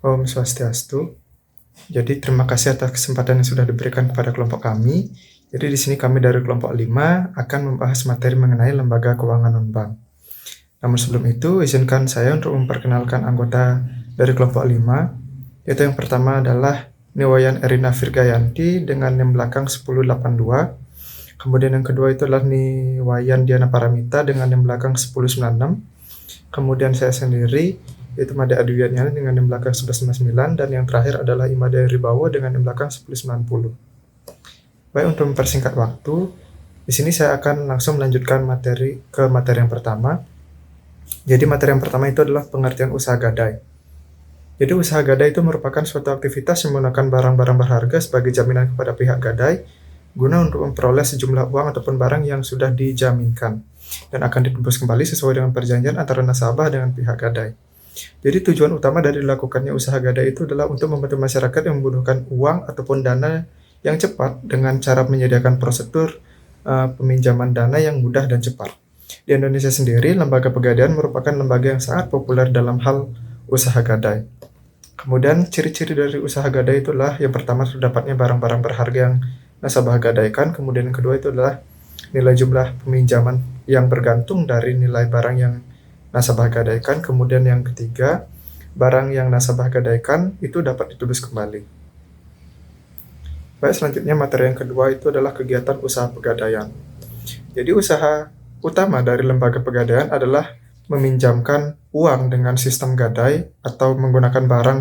Om Swastiastu. Jadi terima kasih atas kesempatan yang sudah diberikan kepada kelompok kami. Jadi di sini kami dari kelompok 5 akan membahas materi mengenai lembaga keuangan non-bank. Namun sebelum itu, izinkan saya untuk memperkenalkan anggota dari kelompok 5, yaitu yang pertama adalah Niwayan Erina Virgayanti dengan NIM belakang 1082. Kemudian yang kedua itu adalah Niwayan Diana Paramita dengan NIM belakang 1096. Kemudian saya sendiri, yaitu Made Adwianyana dengan NIM belakang 1199, dan yang terakhir adalah Imade Ribawo dengan NIM belakang 1090. Baik, untuk mempersingkat waktu, di sini saya akan langsung melanjutkan materi yang pertama. Jadi materi yang pertama itu adalah pengertian usaha gadai. Jadi usaha gadai itu merupakan suatu aktivitas yang menggunakan barang-barang berharga sebagai jaminan kepada pihak gadai guna untuk memperoleh sejumlah uang ataupun barang yang sudah dijaminkan dan akan ditebus kembali sesuai dengan perjanjian antara nasabah dengan pihak gadai. Jadi tujuan utama dari dilakukannya usaha gadai itu adalah untuk membantu masyarakat yang membutuhkan uang ataupun dana yang cepat dengan cara menyediakan prosedur peminjaman dana yang mudah dan cepat. Di Indonesia sendiri, lembaga pegadaian merupakan lembaga yang sangat populer dalam hal usaha gadai. Kemudian ciri-ciri dari usaha gadai itulah yang pertama terdapatnya barang-barang berharga yang nasabah gadaikan, kemudian yang kedua itu adalah nilai jumlah peminjaman yang bergantung dari nilai barang yang nasabah gadaikan, kemudian yang ketiga, barang yang nasabah gadaikan itu dapat ditebus kembali. Baik, selanjutnya materi yang kedua itu adalah kegiatan usaha pegadaian. Jadi usaha utama dari lembaga pegadaian adalah meminjamkan uang dengan sistem gadai atau menggunakan barang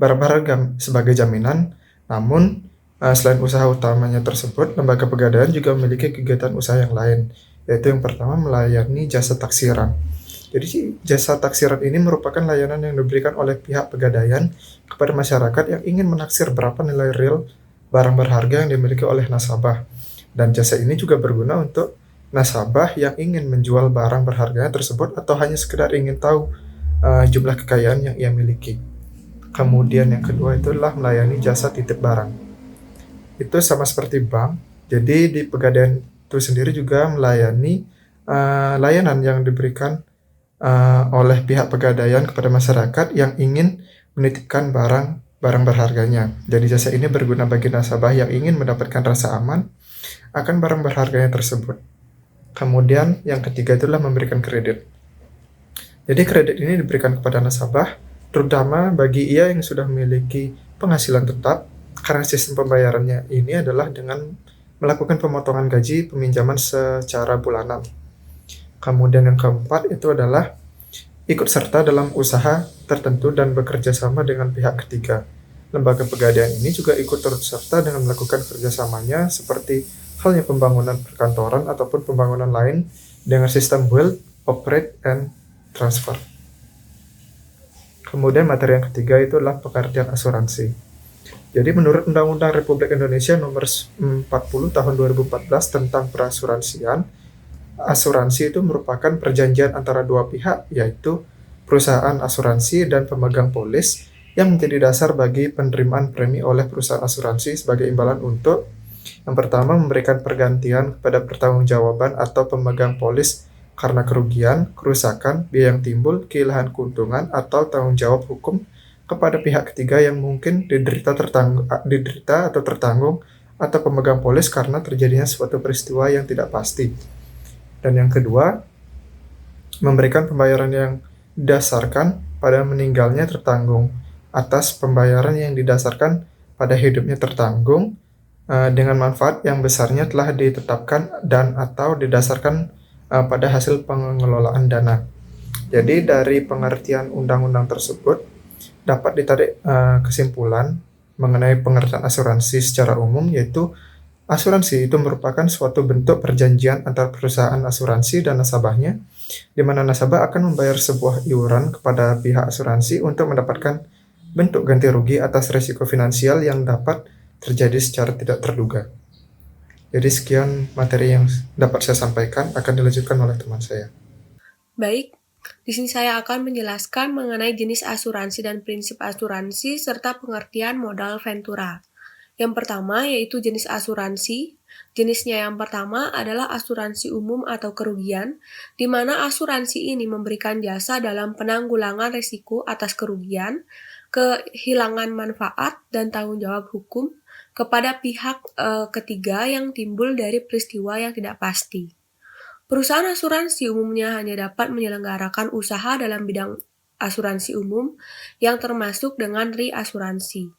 berharga sebagai jaminan. Namun, selain usaha utamanya tersebut, lembaga pegadaian juga memiliki kegiatan usaha yang lain, yaitu yang pertama melayani jasa taksiran. Jadi jasa taksiran ini merupakan layanan yang diberikan oleh pihak pegadaian kepada masyarakat yang ingin menaksir berapa nilai real barang berharga yang dimiliki oleh nasabah. Dan jasa ini juga berguna untuk nasabah yang ingin menjual barang berharga tersebut atau hanya sekedar ingin tahu jumlah kekayaan yang ia miliki. Kemudian yang kedua itu adalah melayani jasa titip barang. Itu sama seperti bank. Jadi di pegadaian itu sendiri juga melayani layanan yang diberikan oleh pihak pegadaian kepada masyarakat yang ingin menitipkan barang berharganya. Jadi jasa ini berguna bagi nasabah yang ingin mendapatkan rasa aman akan barang berharganya tersebut. Kemudian yang ketiga itulah memberikan kredit. Jadi kredit ini diberikan kepada nasabah, terutama bagi ia yang sudah memiliki penghasilan tetap, karena sistem pembayarannya ini adalah dengan melakukan pemotongan gaji peminjaman secara bulanan. Kemudian yang keempat itu adalah ikut serta dalam usaha tertentu dan bekerja sama dengan pihak ketiga. Lembaga pegadaian ini juga ikut turut serta dengan melakukan kerjasamanya seperti halnya pembangunan perkantoran ataupun pembangunan lain dengan sistem build, operate, and transfer. Kemudian materi yang ketiga itu adalah pengertian asuransi. Jadi menurut Undang-Undang Republik Indonesia nomor 40 tahun 2014 tentang perasuransian, asuransi itu merupakan perjanjian antara dua pihak, yaitu perusahaan asuransi dan pemegang polis yang menjadi dasar bagi penerimaan premi oleh perusahaan asuransi sebagai imbalan untuk yang pertama memberikan pergantian kepada pertanggungjawaban atau pemegang polis karena kerugian, kerusakan, biaya yang timbul, kehilangan keuntungan, atau tanggung jawab hukum kepada pihak ketiga yang mungkin diderita atau tertanggung atau pemegang polis karena terjadinya suatu peristiwa yang tidak pasti. Dan yang kedua, memberikan pembayaran yang didasarkan pada meninggalnya tertanggung atas pembayaran yang didasarkan pada hidupnya tertanggung dengan manfaat yang besarnya telah ditetapkan dan atau didasarkan pada hasil pengelolaan dana. Jadi dari pengertian undang-undang tersebut dapat ditarik kesimpulan mengenai pengertian asuransi secara umum, yaitu asuransi itu merupakan suatu bentuk perjanjian antara perusahaan asuransi dan nasabahnya, di mana nasabah akan membayar sebuah iuran kepada pihak asuransi untuk mendapatkan bentuk ganti rugi atas risiko finansial yang dapat terjadi secara tidak terduga. Jadi sekian materi yang dapat saya sampaikan, akan dilanjutkan oleh teman saya. Baik, di sini saya akan menjelaskan mengenai jenis asuransi dan prinsip asuransi serta pengertian modal ventura. Yang pertama yaitu jenis asuransi. Jenisnya yang pertama adalah asuransi umum atau kerugian, di mana asuransi ini memberikan jasa dalam penanggulangan risiko atas kerugian, kehilangan manfaat, dan tanggung jawab hukum kepada pihak ketiga yang timbul dari peristiwa yang tidak pasti. Perusahaan asuransi umumnya hanya dapat menyelenggarakan usaha dalam bidang asuransi umum yang termasuk dengan reasuransi.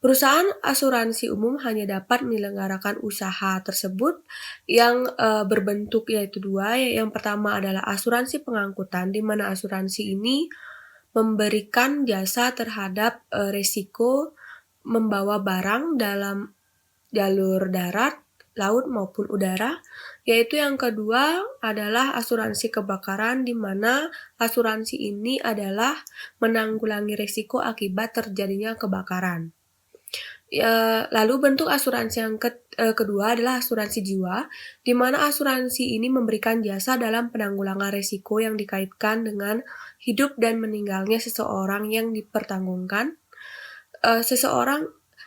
Perusahaan asuransi umum hanya dapat menyelenggarakan usaha tersebut yang berbentuk yaitu dua. Yang pertama adalah asuransi pengangkutan, di mana asuransi ini memberikan jasa terhadap risiko membawa barang dalam jalur darat, laut maupun udara. Yaitu yang kedua adalah asuransi kebakaran, di mana asuransi ini adalah menanggulangi risiko akibat terjadinya kebakaran. Lalu bentuk asuransi yang kedua adalah asuransi jiwa, di mana asuransi ini memberikan jasa dalam penanggulangan risiko yang dikaitkan dengan hidup dan meninggalnya seseorang yang dipertanggungkan.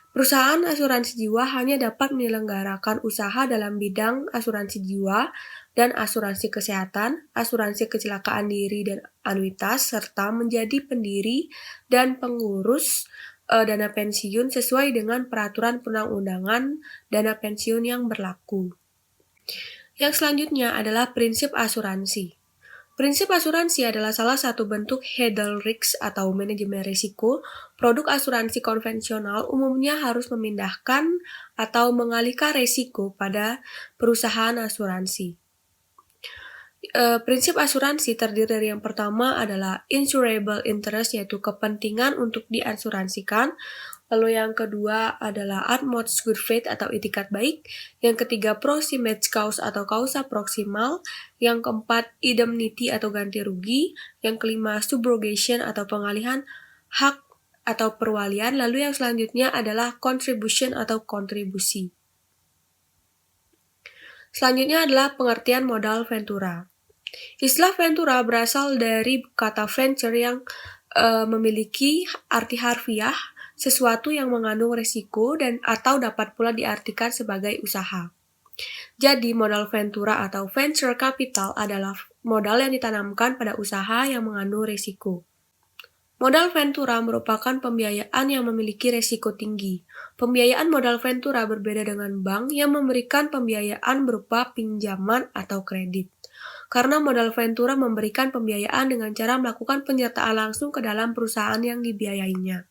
Perusahaan asuransi jiwa hanya dapat menyelenggarakan usaha dalam bidang asuransi jiwa dan asuransi kesehatan, asuransi kecelakaan diri dan anuitas, serta menjadi pendiri dan pengurus dana pensiun sesuai dengan peraturan perundang-undangan dana pensiun yang berlaku. Yang selanjutnya adalah prinsip asuransi. Prinsip asuransi adalah salah satu bentuk handle risk atau manajemen risiko. Produk asuransi konvensional umumnya harus memindahkan atau mengalihkan risiko pada perusahaan asuransi. Prinsip asuransi terdiri dari yang pertama adalah insurable interest, yaitu kepentingan untuk diasuransikan. Lalu yang kedua adalah utmost good faith atau itikat baik. Yang ketiga proximate cause atau causa proximal. Yang keempat indemnity atau ganti rugi. Yang kelima subrogation atau pengalihan hak atau perwalian. Lalu yang selanjutnya adalah contribution atau kontribusi. Selanjutnya adalah pengertian modal ventura. Istilah ventura berasal dari kata venture yang memiliki arti harfiah sesuatu yang mengandung risiko dan atau dapat pula diartikan sebagai usaha. Jadi modal ventura atau venture capital adalah modal yang ditanamkan pada usaha yang mengandung risiko. Modal ventura merupakan pembiayaan yang memiliki risiko tinggi. Pembiayaan modal ventura berbeda dengan bank yang memberikan pembiayaan berupa pinjaman atau kredit. Karena modal ventura memberikan pembiayaan dengan cara melakukan penyertaan langsung ke dalam perusahaan yang dibiayainya.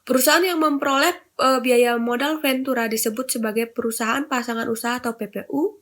Perusahaan yang memperoleh biaya modal ventura disebut sebagai perusahaan pasangan usaha atau PPU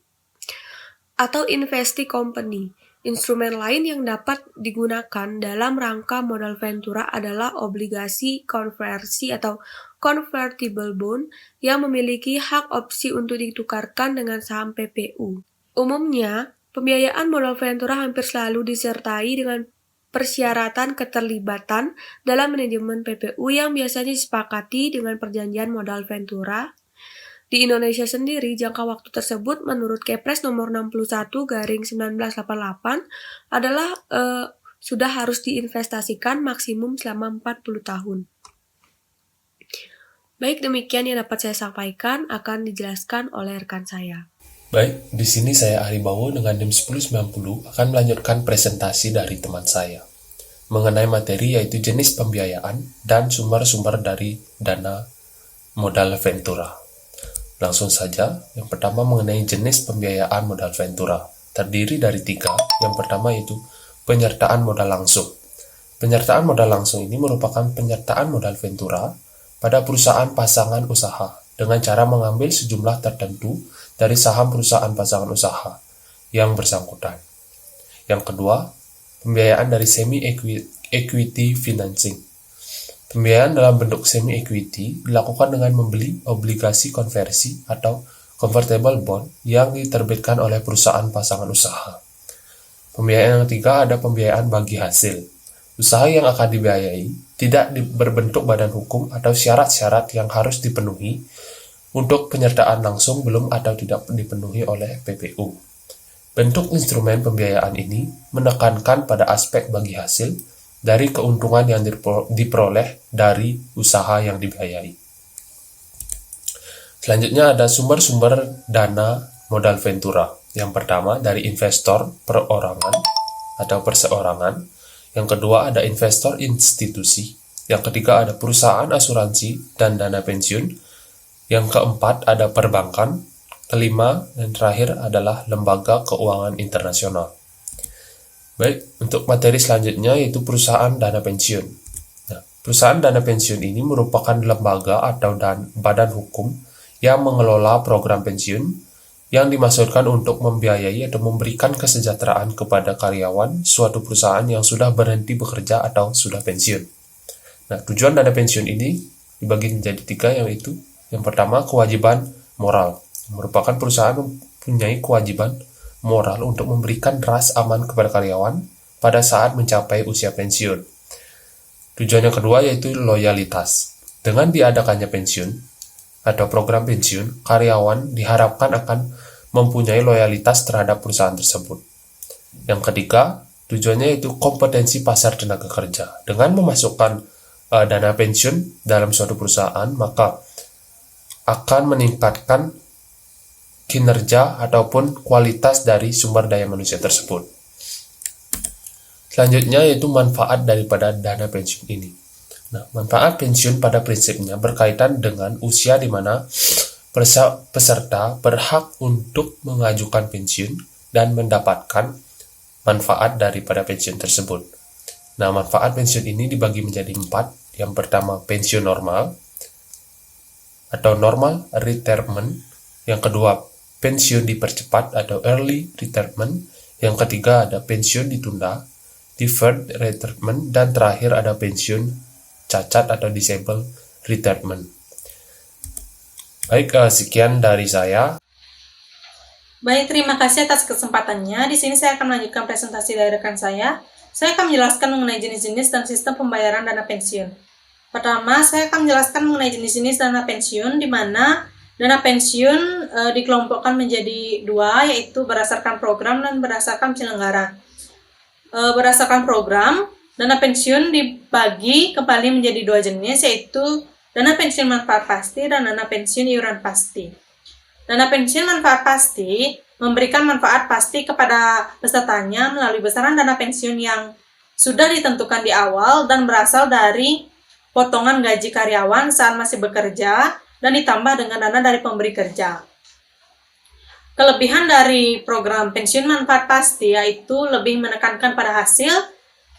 atau investee company. Instrumen lain yang dapat digunakan dalam rangka modal ventura adalah obligasi konversi atau convertible bond yang memiliki hak opsi untuk ditukarkan dengan saham PPU. Umumnya, pembiayaan modal ventura hampir selalu disertai dengan persyaratan keterlibatan dalam manajemen PPU yang biasanya disepakati dengan perjanjian modal ventura. Di Indonesia sendiri, jangka waktu tersebut menurut Kepres nomor 61/1988 adalah sudah harus diinvestasikan maksimum selama 40 tahun. Baik, demikian yang dapat saya sampaikan, akan dijelaskan oleh rekan saya. Baik, di sini saya Aribawo dengan NIM 1090 akan melanjutkan presentasi dari teman saya mengenai materi yaitu jenis pembiayaan dan sumber-sumber dari dana modal ventura. Langsung saja, yang pertama mengenai jenis pembiayaan modal ventura. Terdiri dari 3. Yang pertama yaitu penyertaan modal langsung. Penyertaan modal langsung ini merupakan penyertaan modal ventura pada perusahaan pasangan usaha dengan cara mengambil sejumlah tertentu dari saham perusahaan pasangan usaha yang bersangkutan. Yang kedua, pembiayaan dari semi-equity financing. Pembiayaan dalam bentuk semi-equity dilakukan dengan membeli obligasi konversi atau convertible bond yang diterbitkan oleh perusahaan pasangan usaha. Pembiayaan yang ketiga ada pembiayaan bagi hasil. Usaha yang akan dibiayai tidak berbentuk badan hukum atau syarat-syarat yang harus dipenuhi untuk penyertaan langsung belum atau tidak dipenuhi oleh PPU. Bentuk instrumen pembiayaan ini menekankan pada aspek bagi hasil dari keuntungan yang diperoleh dari usaha yang dibiayai. Selanjutnya ada sumber-sumber dana modal Ventura. Yang pertama dari investor perorangan atau perseorangan. Yang kedua ada investor institusi. Yang ketiga ada perusahaan asuransi dan dana pensiun. Yang keempat ada perbankan. Kelima dan terakhir adalah lembaga keuangan internasional. Baik, untuk materi selanjutnya yaitu perusahaan dana pensiun. Nah, perusahaan dana pensiun ini merupakan lembaga atau badan hukum yang mengelola program pensiun yang dimaksudkan untuk membiayai atau memberikan kesejahteraan kepada karyawan suatu perusahaan yang sudah berhenti bekerja atau sudah pensiun. Nah, tujuan dana pensiun ini dibagi menjadi 3, yaitu yang pertama kewajiban moral. Merupakan perusahaan mempunyai kewajiban moral untuk memberikan ras aman kepada karyawan pada saat mencapai usia pensiun. Tujuan yang kedua yaitu loyalitas. Dengan diadakannya pensiun atau program pensiun, karyawan diharapkan akan mempunyai loyalitas terhadap perusahaan tersebut. Yang ketiga, tujuannya yaitu kompetensi pasar tenaga kerja. Dengan memasukkan dana pensiun dalam suatu perusahaan, maka akan meningkatkan kinerja ataupun kualitas dari sumber daya manusia tersebut. Selanjutnya yaitu manfaat daripada dana pensiun ini. Nah, manfaat pensiun pada prinsipnya berkaitan dengan usia di mana peserta berhak untuk mengajukan pensiun dan mendapatkan manfaat daripada pensiun tersebut. Nah, manfaat pensiun ini dibagi menjadi 4. Yang pertama, pensiun normal atau normal retirement. Yang kedua, pensiun dipercepat atau early retirement. Yang ketiga ada pensiun ditunda, deferred retirement. Dan terakhir ada pensiun cacat atau disabled retirement. Baik, sekian dari saya. Baik, terima kasih atas kesempatannya. Di sini saya akan melanjutkan presentasi dari rekan saya. Saya akan menjelaskan mengenai jenis-jenis dan sistem pembayaran dana pensiun. Pertama, saya akan menjelaskan mengenai jenis-jenis dana pensiun, di mana dana pensiun dikelompokkan menjadi 2, yaitu berdasarkan program dan berdasarkan penyelenggara. Berdasarkan program, dana pensiun dibagi kembali menjadi 2 jenis, yaitu dana pensiun manfaat pasti dan dana pensiun iuran pasti. Dana pensiun manfaat pasti memberikan manfaat pasti kepada pesertanya melalui besaran dana pensiun yang sudah ditentukan di awal dan berasal dari potongan gaji karyawan saat masih bekerja dan ditambah dengan dana dari pemberi kerja. Kelebihan dari program pensiun manfaat pasti yaitu lebih menekankan pada hasil.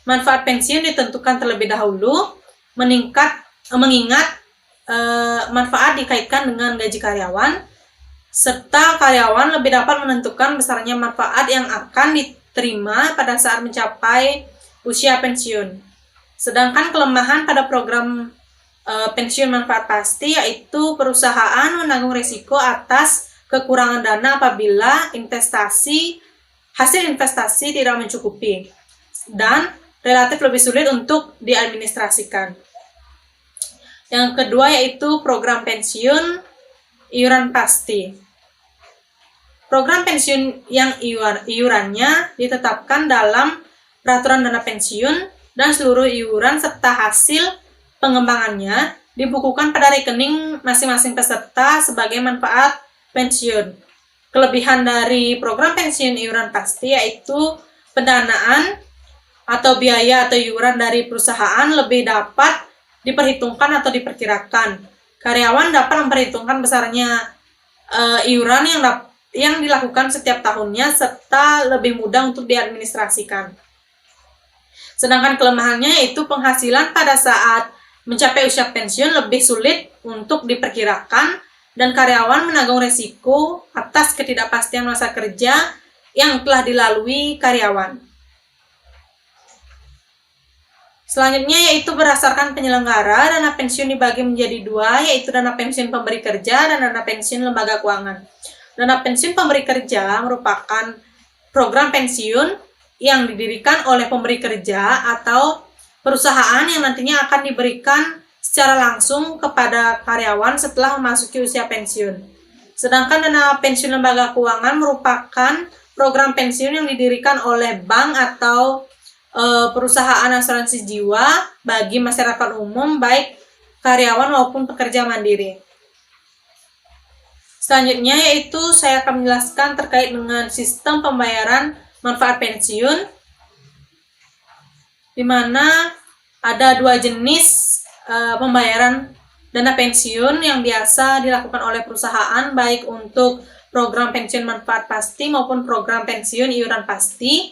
Manfaat pensiun ditentukan terlebih dahulu, mengingat manfaat dikaitkan dengan gaji karyawan, serta karyawan lebih dapat menentukan besarnya manfaat yang akan diterima pada saat mencapai usia pensiun. Sedangkan kelemahan pada program pensiun manfaat pasti yaitu perusahaan menanggung risiko atas kekurangan dana apabila hasil investasi tidak mencukupi dan relatif lebih sulit untuk diadministrasikan. Yang kedua yaitu program pensiun iuran pasti. Program pensiun yang iurannya ditetapkan dalam peraturan dana pensiun dan seluruh iuran serta hasil pengembangannya dibukukan pada rekening masing-masing peserta sebagai manfaat pensiun. Kelebihan dari program pensiun iuran pasti yaitu pendanaan atau biaya atau iuran dari perusahaan lebih dapat diperhitungkan atau diperkirakan. Karyawan dapat memperhitungkan besarnya iuran yang dilakukan setiap tahunnya serta lebih mudah untuk diadministrasikan. Sedangkan kelemahannya yaitu penghasilan pada saat mencapai usia pensiun lebih sulit untuk diperkirakan dan karyawan menanggung risiko atas ketidakpastian masa kerja yang telah dilalui karyawan. Selanjutnya yaitu berdasarkan penyelenggara, dana pensiun dibagi menjadi 2, yaitu dana pensiun pemberi kerja dan dana pensiun lembaga keuangan. Dana pensiun pemberi kerja merupakan program pensiun yang didirikan oleh pemberi kerja atau perusahaan yang nantinya akan diberikan secara langsung kepada karyawan setelah memasuki usia pensiun. Sedangkan dana pensiun lembaga keuangan merupakan program pensiun yang didirikan oleh bank atau perusahaan asuransi jiwa bagi masyarakat umum, baik karyawan maupun pekerja mandiri. Selanjutnya yaitu saya akan menjelaskan terkait dengan sistem pembayaran manfaat pensiun, di mana ada dua jenis pembayaran dana pensiun yang biasa dilakukan oleh perusahaan, baik untuk program pensiun manfaat pasti maupun program pensiun iuran pasti.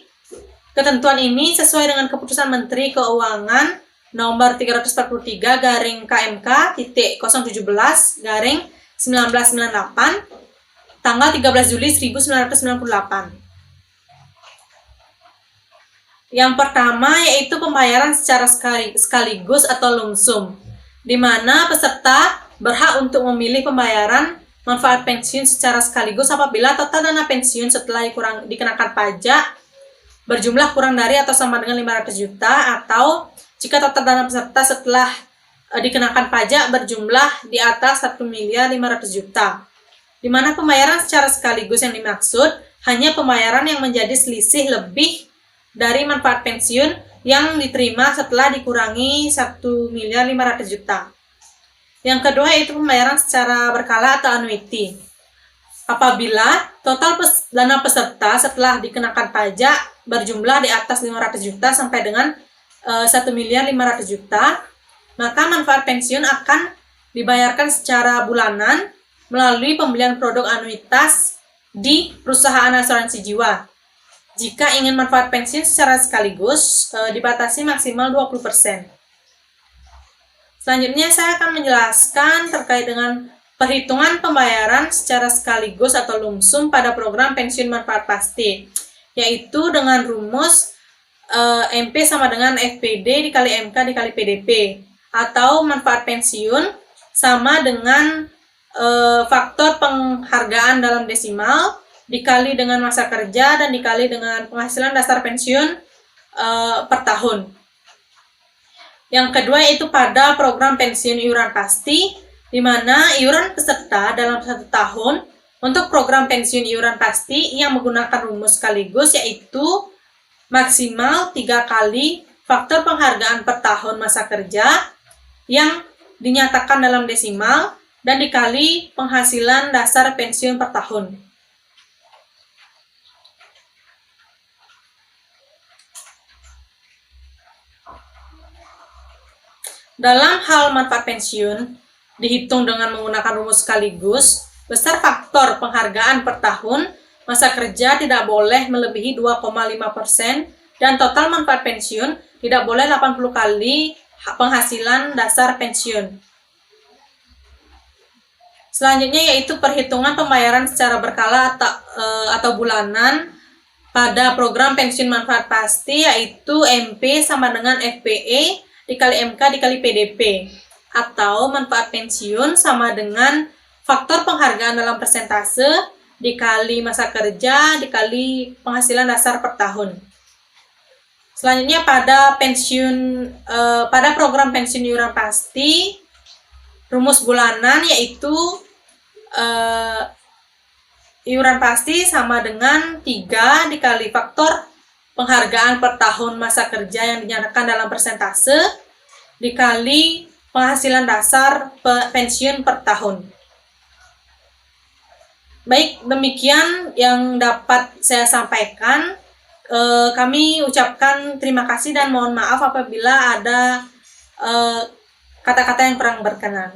Ketentuan ini sesuai dengan Keputusan Menteri Keuangan nomor 340-KMK-017-1998 tanggal 13 Juli 1998. Yang pertama yaitu pembayaran secara sekaligus atau lump sum, di mana peserta berhak untuk memilih pembayaran manfaat pensiun secara sekaligus apabila total dana pensiun setelah dikenakan pajak berjumlah kurang dari atau sama dengan 500 juta, atau jika total dana peserta setelah dikenakan pajak berjumlah di atas 1.500.000.000, di mana pembayaran secara sekaligus yang dimaksud hanya pembayaran yang menjadi selisih lebih dari manfaat pensiun yang diterima setelah dikurangi 1.500.000.000. Yang kedua yaitu pembayaran secara berkala atau annuity. Apabila total dana peserta setelah dikenakan pajak berjumlah di atas 500 juta sampai dengan 1.500.000.000, maka manfaat pensiun akan dibayarkan secara bulanan melalui pembelian produk anuitas di perusahaan asuransi jiwa. Jika ingin manfaat pensiun secara sekaligus, dibatasi maksimal 20%. Selanjutnya saya akan menjelaskan terkait dengan perhitungan pembayaran secara sekaligus atau lump sum pada program pensiun manfaat pasti, yaitu dengan rumus MP sama dengan FPD dikali MK dikali PDP, atau manfaat pensiun sama dengan faktor penghargaan dalam desimal dikali dengan masa kerja dan dikali dengan penghasilan dasar pensiun per tahun. Yang kedua yaitu pada program pensiun iuran pasti, di mana iuran peserta dalam 1 tahun untuk program pensiun iuran pasti yang menggunakan rumus sekaligus yaitu maksimal 3 kali faktor penghargaan per tahun masa kerja yang dinyatakan dalam desimal dan dikali penghasilan dasar pensiun per tahun. Dalam hal manfaat pensiun, dihitung dengan menggunakan rumus sekaligus, besar faktor penghargaan per tahun masa kerja tidak boleh melebihi 2,5% dan total manfaat pensiun tidak boleh 80 kali penghasilan dasar pensiun. Selanjutnya yaitu perhitungan pembayaran secara berkala atau bulanan pada program pensiun manfaat pasti, yaitu MP sama dengan FPE dikali MK dikali PDP, atau manfaat pensiun sama dengan faktor penghargaan dalam persentase dikali masa kerja dikali penghasilan dasar per tahun. Selanjutnya pada program pensiun iuran pasti, rumus bulanan yaitu iuran pasti sama dengan 3 dikali faktor penghargaan per tahun masa kerja yang dinyatakan dalam persentase dikali penghasilan dasar pensiun per tahun. Baik, demikian yang dapat saya sampaikan. Kami ucapkan terima kasih dan mohon maaf apabila ada kata-kata yang kurang berkenan.